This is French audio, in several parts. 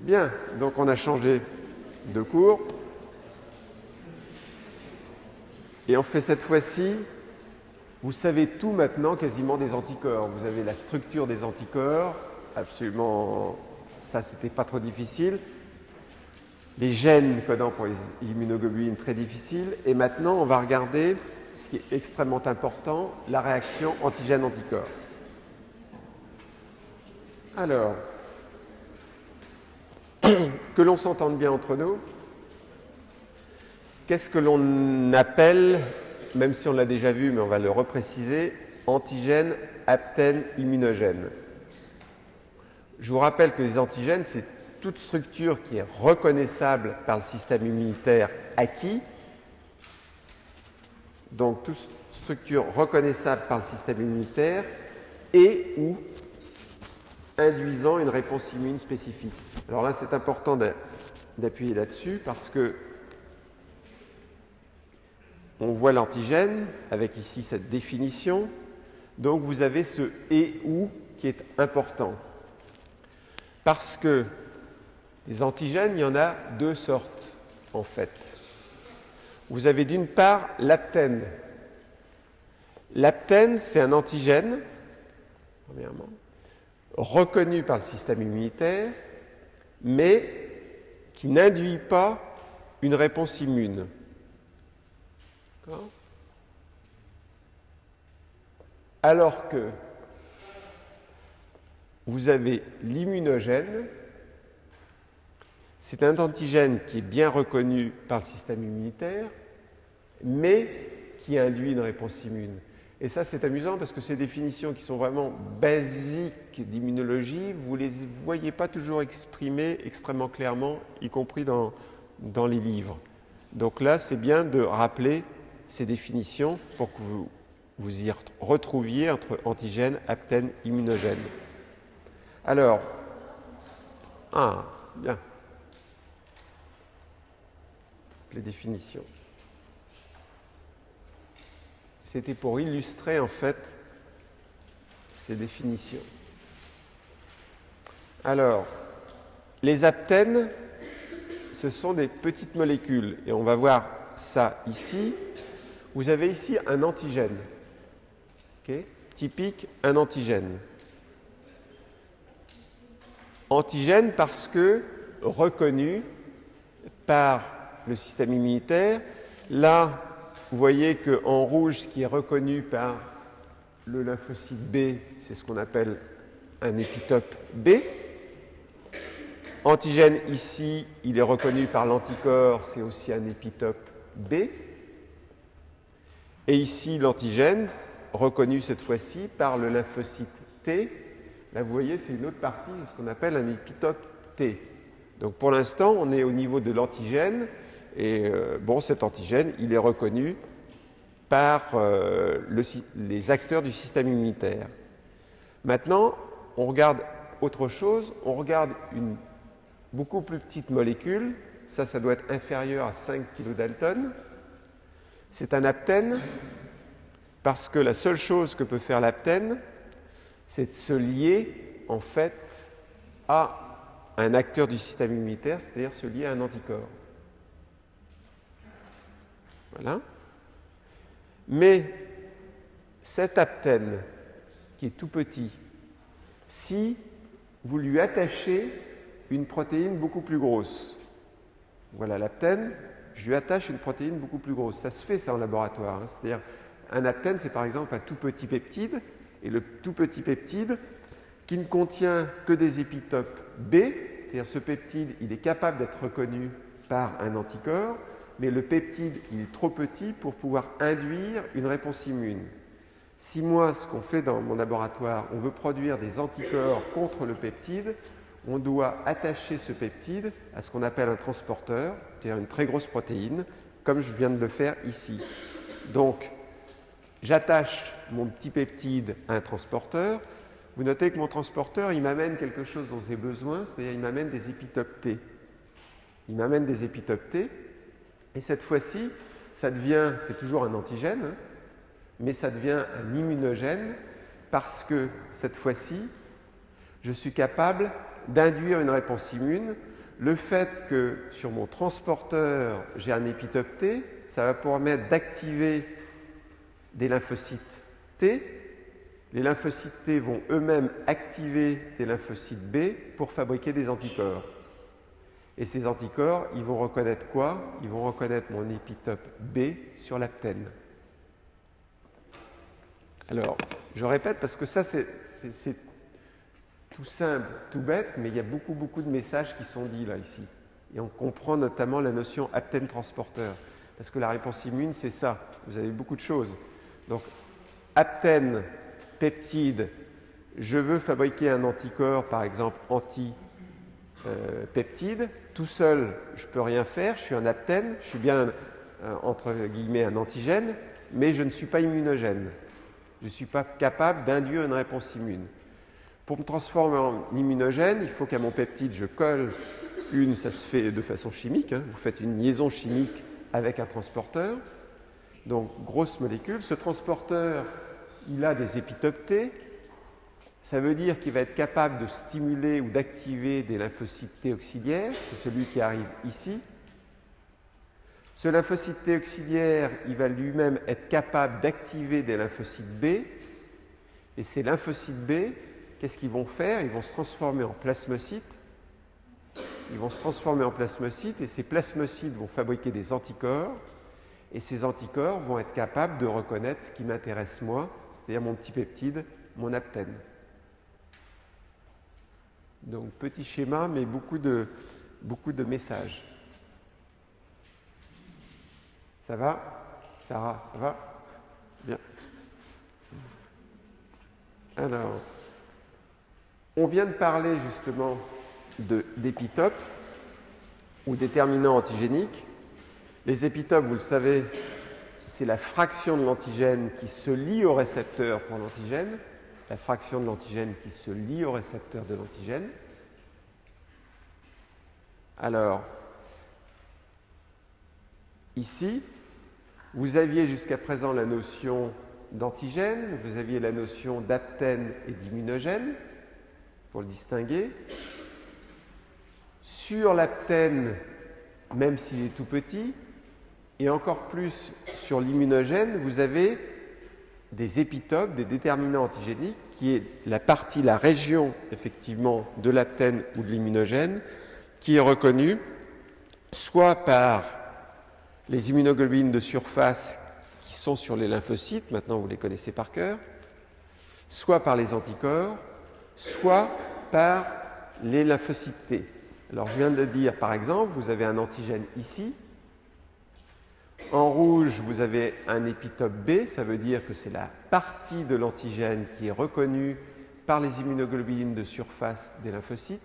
Bien, donc on a changé de cours. Et on fait cette fois-ci, vous savez tout maintenant quasiment des anticorps. Vous avez la structure des anticorps, absolument, ça c'était pas trop difficile. Les gènes codants pour les immunoglobulines, très difficile. Et maintenant, on va regarder ce qui est extrêmement important, la réaction antigène-anticorps. Alors, que l'on s'entende bien entre nous, qu'est-ce que l'on appelle, même si on l'a déjà vu, mais on va le repréciser, antigène, aptène, immunogène. Je vous rappelle que les antigènes, c'est toute structure qui est reconnaissable par le système immunitaire acquis. Donc, toute structure reconnaissable par le système immunitaire et ou induisant une réponse immune spécifique. Alors là, c'est important d'appuyer là-dessus parce que on voit l'antigène avec ici cette définition. Donc, vous avez ce et ou qui est important. Parce que les antigènes, il y en a deux sortes, en fait. Vous avez d'une part l'aptène. L'aptène, c'est un antigène, premièrement, reconnu par le système immunitaire, mais qui n'induit pas une réponse immune. Alors que vous avez l'immunogène, c'est un antigène qui est bien reconnu par le système immunitaire, mais qui induit une réponse immune. Et ça, c'est amusant parce que ces définitions qui sont vraiment basiques d'immunologie, vous ne les voyez pas toujours exprimées extrêmement clairement, y compris dans les livres. Donc là, c'est bien de rappeler ces définitions pour que vous y retrouviez entre antigène, aptène, immunogène. Alors, bien. Les définitions. C'était pour illustrer en fait ces définitions. Alors, les aptènes, ce sont des petites molécules et on va voir ça ici. Vous avez ici un antigène, okay? Typique, un antigène. Antigène parce que reconnu par le système immunitaire. Là, vous voyez qu'en rouge, ce qui est reconnu par le lymphocyte B, c'est ce qu'on appelle un épitope B. Antigène ici, il est reconnu par l'anticorps, c'est aussi un épitope B. Et ici, l'antigène, reconnu cette fois-ci par le lymphocyte T. Là, vous voyez, c'est une autre partie, c'est ce qu'on appelle un épitope T. Donc, pour l'instant, on est au niveau de l'antigène. Et cet antigène, il est reconnu par les acteurs du système immunitaire. Maintenant, on regarde autre chose. On regarde une beaucoup plus petite molécule. Ça doit être inférieur à 5 kDa. C'est un aptène parce que la seule chose que peut faire l'aptène, c'est de se lier, en fait, à un acteur du système immunitaire, c'est-à-dire se lier à un anticorps. Voilà. Mais cet aptène, qui est tout petit, si vous lui attachez une protéine beaucoup plus grosse, voilà l'aptène, je lui attache une protéine beaucoup plus grosse. Ça se fait ça en laboratoire. C'est-à-dire, un aptène, c'est par exemple un tout petit peptide, et le tout petit peptide, qui ne contient que des épitopes B, c'est-à-dire ce peptide, il est capable d'être reconnu par un anticorps, mais le peptide, il est trop petit pour pouvoir induire une réponse immune. Si moi, ce qu'on fait dans mon laboratoire, on veut produire des anticorps contre le peptide, on doit attacher ce peptide à ce qu'on appelle un transporteur, c'est-à-dire une très grosse protéine, comme je viens de le faire ici. Donc, j'attache mon petit peptide à un transporteur. Vous notez que mon transporteur, il m'amène quelque chose dont j'ai besoin, c'est-à-dire il m'amène des épitopes T. Il m'amène des épitopes T. Et cette fois-ci, c'est toujours un antigène, mais ça devient un immunogène parce que cette fois-ci, je suis capable d'induire une réponse immune. Le fait que sur mon transporteur, j'ai un épitope T, ça va permettre d'activer des lymphocytes T. Les lymphocytes T vont eux-mêmes activer des lymphocytes B pour fabriquer des anticorps. Et ces anticorps, ils vont reconnaître quoi? Ils vont reconnaître mon épitope B sur l'aptène. Alors, je répète parce que ça, c'est tout simple, tout bête, mais il y a beaucoup de messages qui sont dits là, ici. Et on comprend notamment la notion aptène transporteur. Parce que la réponse immune, c'est ça. Vous avez beaucoup de choses. Donc, aptène, peptide, je veux fabriquer un anticorps, par exemple, anti-peptide. Tout seul, je ne peux rien faire. Je suis un aptène, je suis bien, entre guillemets, un antigène, mais je ne suis pas immunogène. Je ne suis pas capable d'induire une réponse immune. Pour me transformer en immunogène, il faut qu'à mon peptide, je colle ça se fait de façon chimique, hein. Vous faites une liaison chimique avec un transporteur, donc grosse molécule. Ce transporteur, il a des épitopes T, ça veut dire qu'il va être capable de stimuler ou d'activer des lymphocytes T auxiliaires, c'est celui qui arrive ici. Ce lymphocyte T auxiliaire, il va lui-même être capable d'activer des lymphocytes B, et ces lymphocytes B, qu'est-ce qu'ils vont faire? Ils vont se transformer en plasmocytes. Ils vont se transformer en plasmocytes et ces plasmocytes vont fabriquer des anticorps. Et ces anticorps vont être capables de reconnaître ce qui m'intéresse moi, c'est-à-dire mon petit peptide, mon aptène. Donc petit schéma, mais beaucoup de messages. Ça va? Sarah, ça va? Bien. Alors, on vient de parler justement d'épitopes ou déterminants antigéniques. Les épitopes, vous le savez, c'est la fraction de l'antigène qui se lie au récepteur pour l'antigène, la fraction de l'antigène qui se lie au récepteur de l'antigène. Alors, ici, vous aviez jusqu'à présent la notion d'antigène, vous aviez la notion d'aptène et d'immunogène, pour le distinguer. Sur l'aptène, même s'il est tout petit, et encore plus sur l'immunogène, vous avez des épitopes, des déterminants antigéniques, qui est la région, effectivement, de l'aptène ou de l'immunogène, qui est reconnue soit par les immunoglobulines de surface qui sont sur les lymphocytes, maintenant vous les connaissez par cœur, soit par les anticorps, soit par les lymphocytes T. Alors je viens de dire, par exemple, vous avez un antigène ici. En rouge, vous avez un épitope B, ça veut dire que c'est la partie de l'antigène qui est reconnue par les immunoglobulines de surface des lymphocytes.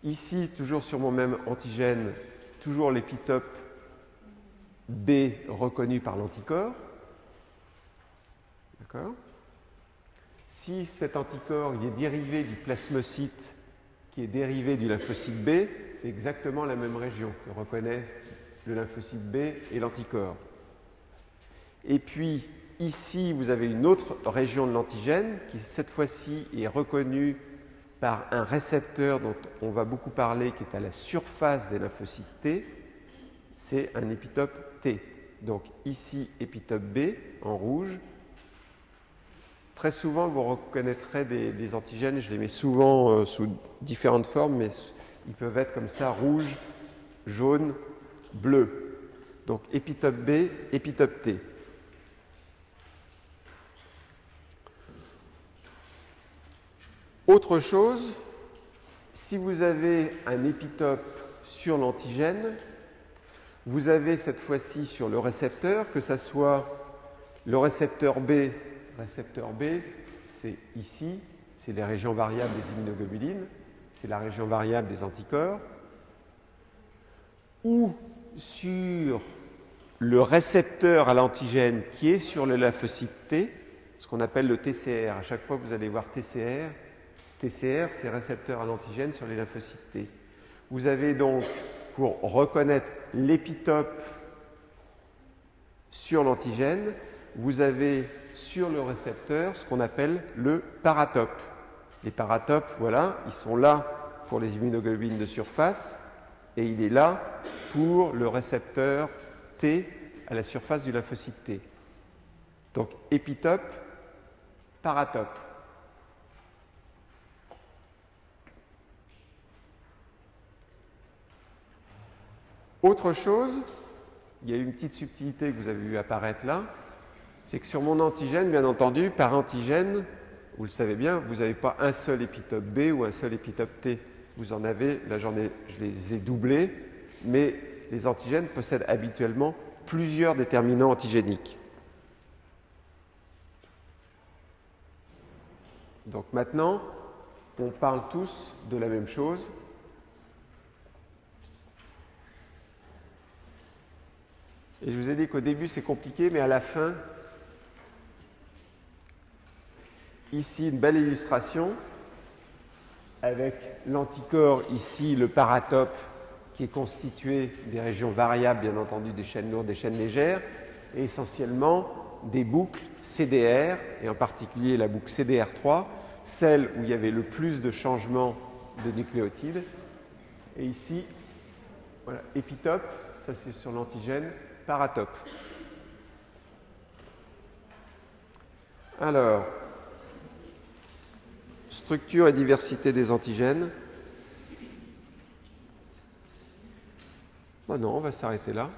Ici, toujours sur mon même antigène, toujours l'épitope B reconnu par l'anticorps. D'accord ? Si cet anticorps il est dérivé du plasmocyte qui est dérivé du lymphocyte B, c'est exactement la même région que reconnaît le lymphocyte B et l'anticorps. Et puis, ici, vous avez une autre région de l'antigène qui, cette fois-ci, est reconnue par un récepteur dont on va beaucoup parler, qui est à la surface des lymphocytes T. C'est un épitope T. Donc, ici, épitope B, en rouge. Très souvent, vous reconnaîtrez des antigènes, je les mets souvent sous différentes formes, mais ils peuvent être comme ça, rouge, jaune, bleu. Donc, épitope B, épitope T. Autre chose, si vous avez un épitope sur l'antigène, vous avez cette fois-ci sur le récepteur, que ce soit le récepteur B, c'est ici, c'est les régions variables des immunoglobulines, c'est la région variable des anticorps, ou sur le récepteur à l'antigène qui est sur le lymphocyte T, ce qu'on appelle le TCR. À chaque fois que vous allez voir TCR, c'est récepteur à l'antigène sur les lymphocytes T. Vous avez donc, pour reconnaître l'épitope sur l'antigène, vous avez sur le récepteur ce qu'on appelle le paratope. Les paratopes, voilà, ils sont là pour les immunoglobulines de surface et il est là pour le récepteur T à la surface du lymphocyte T. Donc épitope, paratope. Autre chose, il y a une petite subtilité que vous avez vu apparaître là, c'est que sur mon antigène, bien entendu, par antigène, vous le savez bien, vous n'avez pas un seul épitope B ou un seul épitope T. Vous en avez, là je les ai doublés, mais les antigènes possèdent habituellement plusieurs déterminants antigéniques. Donc maintenant, on parle tous de la même chose. Et je vous ai dit qu'au début c'est compliqué, mais à la fin, ici une belle illustration avec l'anticorps, ici le paratope qui est constitué des régions variables, bien entendu des chaînes lourdes, des chaînes légères, et essentiellement des boucles CDR, et en particulier la boucle CDR3, celle où il y avait le plus de changements de nucléotides. Et ici, voilà, épitope, ça c'est sur l'antigène, paratope. Alors, structure et diversité des antigènes. Bon, non, on va s'arrêter là.